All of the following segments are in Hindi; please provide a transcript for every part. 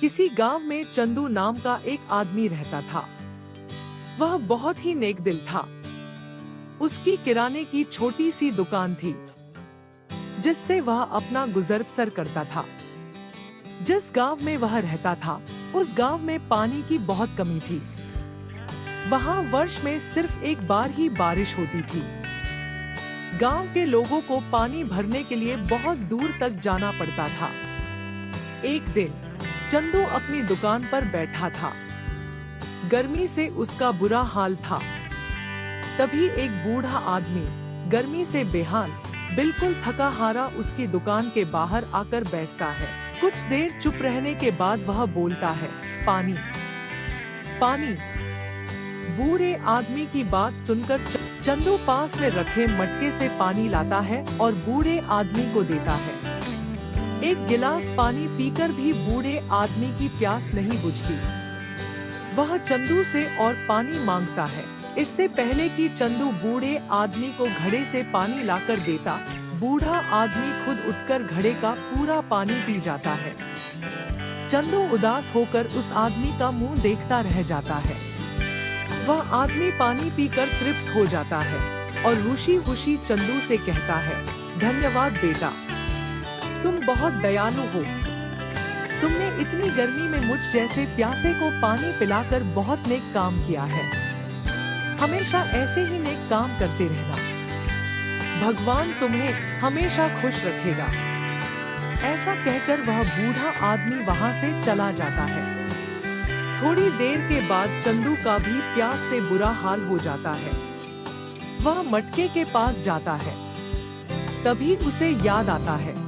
किसी गांव में चंदू नाम का एक आदमी रहता था। वह बहुत ही नेक दिल था। उसकी किराने की छोटी सी दुकान थी, जिससे वह अपना गुजर बसर करता था। जिस गांव में वह रहता था, उस गांव में पानी की बहुत कमी थी। वहां वर्ष में सिर्फ एक बार ही बारिश होती थी। गांव के लोगों को पानी भरने के लिए बहुत दूर तक जाना पड़ता था। एक दिन चंदू अपनी दुकान पर बैठा था। गर्मी से उसका बुरा हाल था। तभी एक बूढ़ा आदमी गर्मी से बेहाल, बिल्कुल थका हारा उसकी दुकान के बाहर आकर बैठता है। कुछ देर चुप रहने के बाद वह बोलता है, पानी, पानी। बूढ़े आदमी की बात सुनकर चंदू पास में रखे मटके से पानी लाता है और बूढ़े आदमी को देता है। एक गिलास पानी पीकर भी बूढ़े आदमी की प्यास नहीं बुझती। वह चंदू से और पानी मांगता है। इससे पहले कि चंदू बूढ़े आदमी को घड़े से पानी लाकर देता, बूढ़ा आदमी खुद उठकर घड़े का पूरा पानी पी जाता है। चंदू उदास होकर उस आदमी का मुंह देखता रह जाता है। वह आदमी पानी पीकर तृप्त हो जाता है और रुसी खुशी चंदू से कहता है, धन्यवाद बेटा, तुम बहुत दयालु हो। तुमने इतनी गर्मी में मुझ जैसे प्यासे को पानी पिलाकर बहुत नेक काम किया है। हमेशा ऐसे ही नेक काम करते रहना। भगवान तुम्हें हमेशा खुश रखेगा। ऐसा कहकर वह बूढ़ा आदमी वहां से चला जाता है। थोड़ी देर के बाद चंदू का भी प्यास से बुरा हाल हो जाता है। वह मटके के पास जाता है। तभी उसे याद आता है,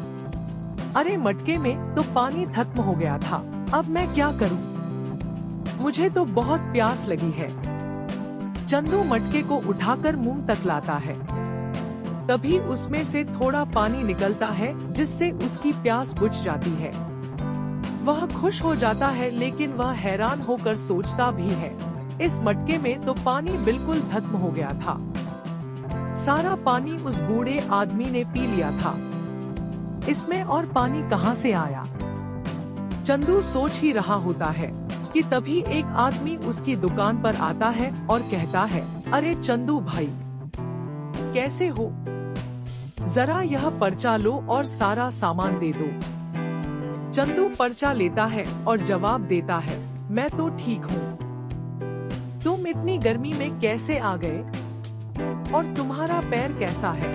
अरे मटके में तो पानी खत्म हो गया था। अब मैं क्या करूं? मुझे तो बहुत प्यास लगी है। चंदू मटके को उठाकर मुंह तक लाता है। तभी उसमें से थोड़ा पानी निकलता है, जिससे उसकी प्यास बुझ जाती है। वह खुश हो जाता है, लेकिन वह हैरान होकर सोचता भी है, इस मटके में तो पानी बिल्कुल खत्म हो गया था। सारा पानी उस बूढ़े आदमी ने पी लिया था। इसमें और पानी कहां से आया? चंदू सोच ही रहा होता है कि तभी एक आदमी उसकी दुकान पर आता है और कहता है, अरे चंदू भाई, कैसे हो? जरा यह पर्चा लो और सारा सामान दे दो। चंदू पर्चा लेता है और जवाब देता है, मैं तो ठीक हूँ। तुम इतनी गर्मी में कैसे आ गए? और तुम्हारा पैर कैसा है?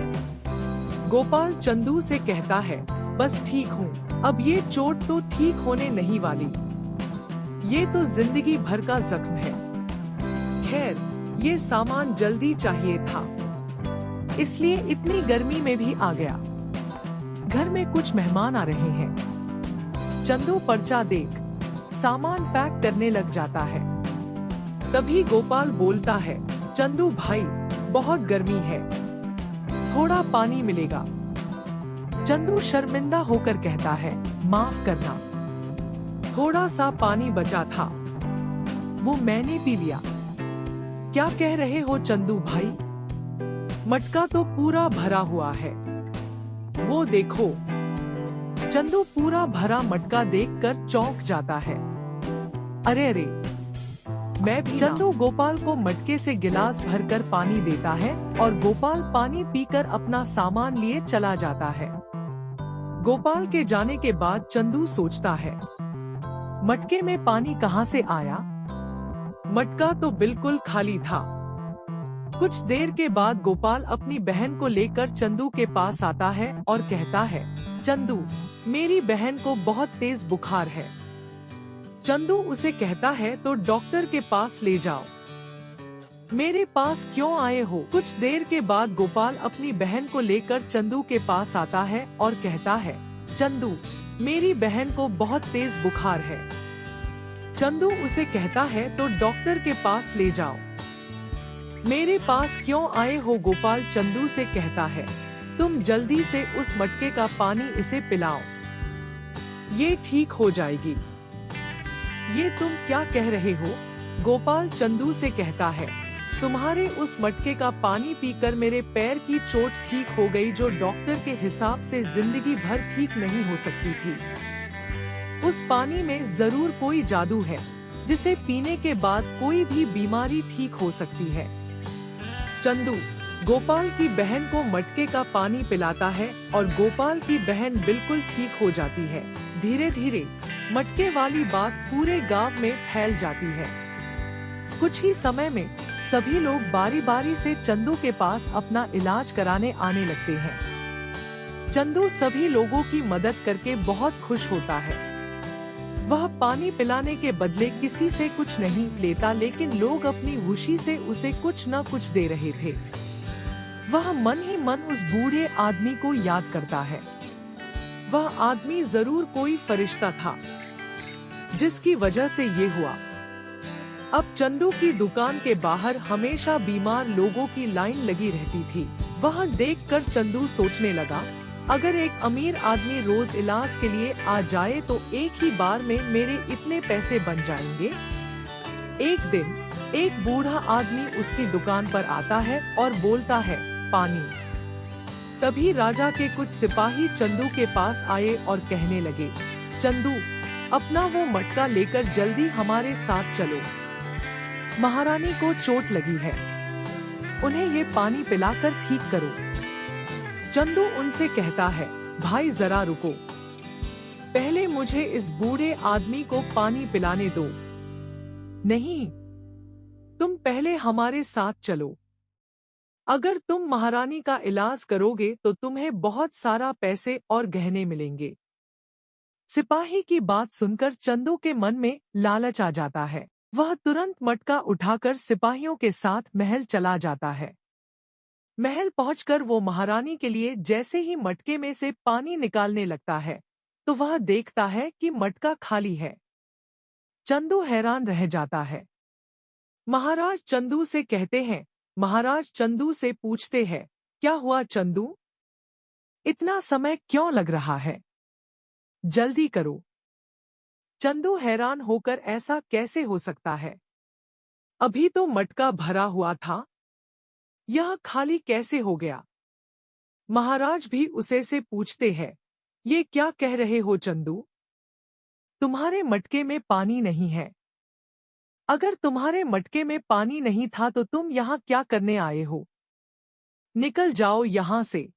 गोपाल चंदू से कहता है, बस ठीक हूँ। अब ये चोट तो ठीक होने नहीं वाली। ये तो जिंदगी भर का जख्म है। खैर, ये सामान जल्दी चाहिए था, इसलिए इतनी गर्मी में भी आ गया। घर में कुछ मेहमान आ रहे हैं। चंदू पर्चा देख सामान पैक करने लग जाता है। तभी गोपाल बोलता है, चंदू भाई, बहुत गर्मी है, थोड़ा पानी मिलेगा? चंदू शर्मिंदा होकर कहता है, माफ करना, थोड़ा सा पानी बचा था, वो मैंने पी लिया। क्या कह रहे हो चंदू भाई? मटका तो पूरा भरा हुआ है। वो देखो। चंदू पूरा भरा मटका देखकर चौंक जाता है। अरे अरे, मैं भी। चंदू गोपाल को मटके से गिलास भरकर पानी देता है और गोपाल पानी पीकर अपना सामान लिए चला जाता है। गोपाल के जाने के बाद चंदू सोचता है, मटके में पानी कहां से आया? मटका तो बिल्कुल खाली था। कुछ देर के बाद गोपाल अपनी बहन को लेकर चंदू के पास आता है और कहता है, चंदू, मेरी बहन को बहुत तेज बुखार है। चंदू उसे कहता है, तो डॉक्टर के पास ले जाओ। मेरे पास क्यों आए हो? कुछ देर के बाद गोपाल अपनी बहन को लेकर चंदू के पास आता है और कहता है, चंदू, मेरी बहन को बहुत तेज बुखार है। चंदू उसे कहता है, तो डॉक्टर के पास ले जाओ। मेरे पास क्यों आए हो? गोपाल चंदू से कहता है, तुम जल्दी से उस मटके का पानी इसे पिलाओ, ये ठीक हो जाएगी। ये तुम क्या कह रहे हो? गोपाल चंदू से कहता है, तुम्हारे उस मटके का पानी पीकर मेरे पैर की चोट ठीक हो गई, जो डॉक्टर के हिसाब से जिंदगी भर ठीक नहीं हो सकती थी। उस पानी में जरूर कोई जादू है जिसे पीने के बाद कोई भी बीमारी ठीक हो सकती है। चंदू गोपाल की बहन को मटके का पानी पिलाता है और गोपाल की बहन बिल्कुल ठीक हो जाती है। धीरे धीरे मटके वाली बात पूरे गांव में फैल जाती है। कुछ ही समय में सभी लोग बारी बारी से चंदू के पास अपना इलाज कराने आने लगते हैं। चंदू सभी लोगों की मदद करके बहुत खुश होता है। वह पानी पिलाने के बदले किसी से कुछ नहीं लेता, लेकिन लोग अपनी खुशी से उसे कुछ न कुछ दे रहे थे। वह मन ही मन उस बूढ़े आदमी को याद करता है। वह आदमी जरूर कोई फरिश्ता था जिसकी वजह से ये हुआ। अब चंदू की दुकान के बाहर हमेशा बीमार लोगों की लाइन लगी रहती थी। वह देखकर चंदू सोचने लगा, अगर एक अमीर आदमी रोज इलाज के लिए आ जाए तो एक ही बार में मेरे इतने पैसे बन जाएंगे। एक दिन एक बूढ़ा आदमी उसकी दुकान पर आता है और बोलता है, पानी। तभी राजा के कुछ सिपाही चंदू के पास आए और कहने लगे, चंदू अपना वो मटका लेकर जल्दी हमारे साथ चलो, महारानी को चोट लगी है, उन्हें ये पानी पिलाकर ठीक करो। चंदू उनसे कहता है, भाई जरा रुको, पहले मुझे इस बूढ़े आदमी को पानी पिलाने दो। नहीं, तुम पहले हमारे साथ चलो। अगर तुम महारानी का इलाज करोगे तो तुम्हें बहुत सारा पैसे और गहने मिलेंगे। सिपाही की बात सुनकर चंदू के मन में लालच आ जाता है। वह तुरंत मटका उठाकर सिपाहियों के साथ महल चला जाता है। महल पहुंचकर वो महारानी के लिए जैसे ही मटके में से पानी निकालने लगता है तो वह देखता है कि मटका खाली है। चंदू हैरान रह जाता है। महाराज चंदू से कहते हैं, महाराज चंदू से पूछते हैं, क्या हुआ चंदू? इतना समय क्यों लग रहा है? जल्दी करो। चंदू हैरान होकर ऐसा कैसे हो सकता है? अभी तो मटका भरा हुआ था, यह खाली कैसे हो गया? महाराज भी उसे से पूछते हैं, ये क्या कह रहे हो चंदू? तुम्हारे मटके में पानी नहीं है। अगर तुम्हारे मटके में पानी नहीं था तो तुम यहाँ क्या करने आए हो? निकल जाओ यहाँ से।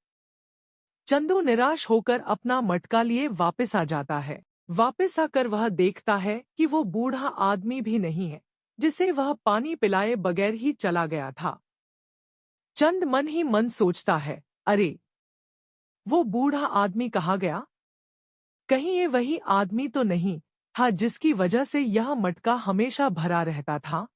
चंदू निराश होकर अपना मटका लिए वापस आ जाता है। वापस आकर वह देखता है कि वो बूढ़ा आदमी भी नहीं है जिसे वह पानी पिलाए बगैर ही चला गया था। चंद मन ही मन सोचता है, अरे वो बूढ़ा आदमी कहाँ गया? कहीं ये वही आदमी तो नहीं था जिसकी वजह से यह मटका हमेशा भरा रहता था।